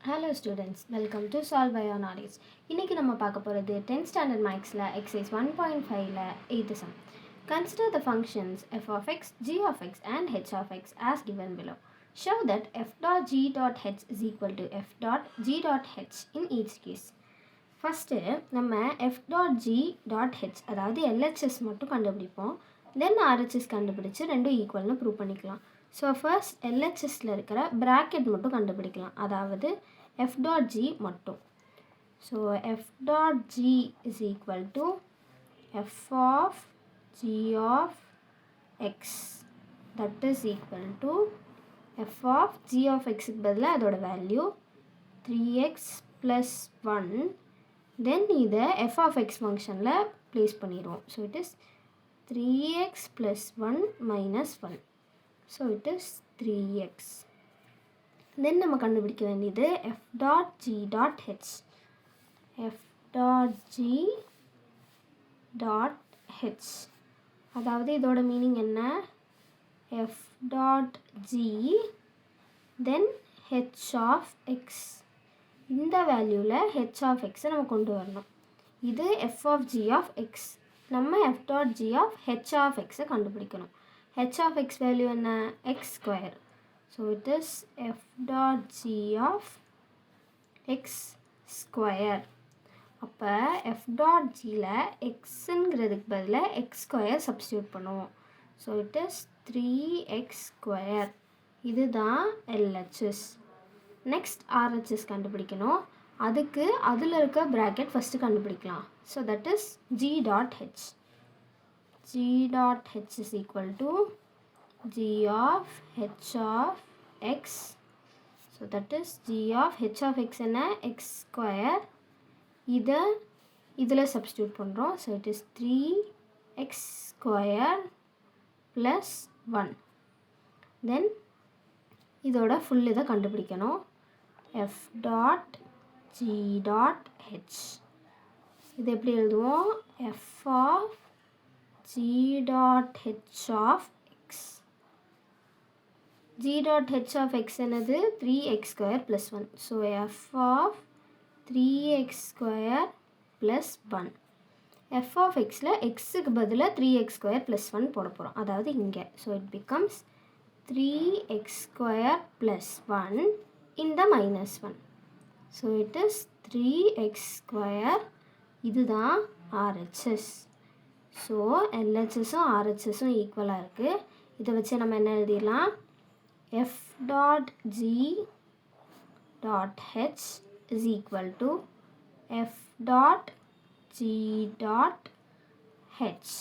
Hello students, welcome to Solve by Your Knowledge. இன்னைக்கு நம்ம பார்க்க போகிறது 10th standard mathsல exercise 1.5ல 8th sum. Consider the functions f of x, g of x and h of x as given below. Show that f dot g dot h is equal to f dot g dot h in each case. First நம்ம f dot g dot h அதாவது LHS மட்டும் கண்டுபிடிப்போம். Then RHS கண்டுபிடிச்சு ரெண்டும் ஈக்குவல்னு prove பண்ணிக்கலாம். So first எல்ஹெச்எஸில் இருக்கிற bracket மட்டும் கண்டுபிடிக்கலாம், அதாவது f dot g மட்டும். So f dot g is equal to f of g of x, that is equal to f of g of x பதிலாக அதோட வேல்யூ 3x plus 1. தென் இதை f of x ஃபங்க்ஷனில் place பண்ணிடுவோம். So it is 3x plus 1 minus 1. So it is 3x. Then நம்ம கண்டுபிடிக்க வேண்டியது f dot g dot h. f dot g dot h. அதாவது இதோட மீனிங் என்ன? f dot g then h of x. இந்த வேல்யூவில் h of x நம்ம கொண்டு வரணும். இது f of g of x. நம்ம f dot g of h of x கண்டுபிடிக்கணும். h of x value என்ன? x square. So it is f dot g of x square. அப்போ f dot gல xங்கிறதுக்கு பதிலாக x square substitute பண்ணுவோம். So it is 3x square. இதுதான் LHS. Next RHS கண்டுபிடிக்கணும். அதுக்கு அதில் இருக்க bracket ஃபஸ்ட்டு கண்டுபிடிக்கலாம். So that is g dot h. g dot h is equal to g of h of x. So that is g of h of x என்ன? x square. இதில் substitute பண்ணுறோம். So it is 3x square plus 1. Then இதோட full இதை கண்டுபிடிக்கணும். f dot g dot h. இது எப்படி எழுதுவோம்? f of g dot h of x. g dot h of x என்னது? 3x square plus 1. So f of 3x square plus 1. f of xல xக்கு பதிலாக 3x square plus 1 போட போகிறோம், அதாவது இங்கே. So it becomes 3x square plus 1 in the minus 1. So it is 3x square. இதுதான் RHS. So எல்ஹெச்எஸும் ஆர்ஹெச்எஸும் ஈக்குவலாக இருக்குது. இதை வச்சு நம்ம என்ன எழுதிடலாம்? F dot G dot H is equal to F dot G dot H.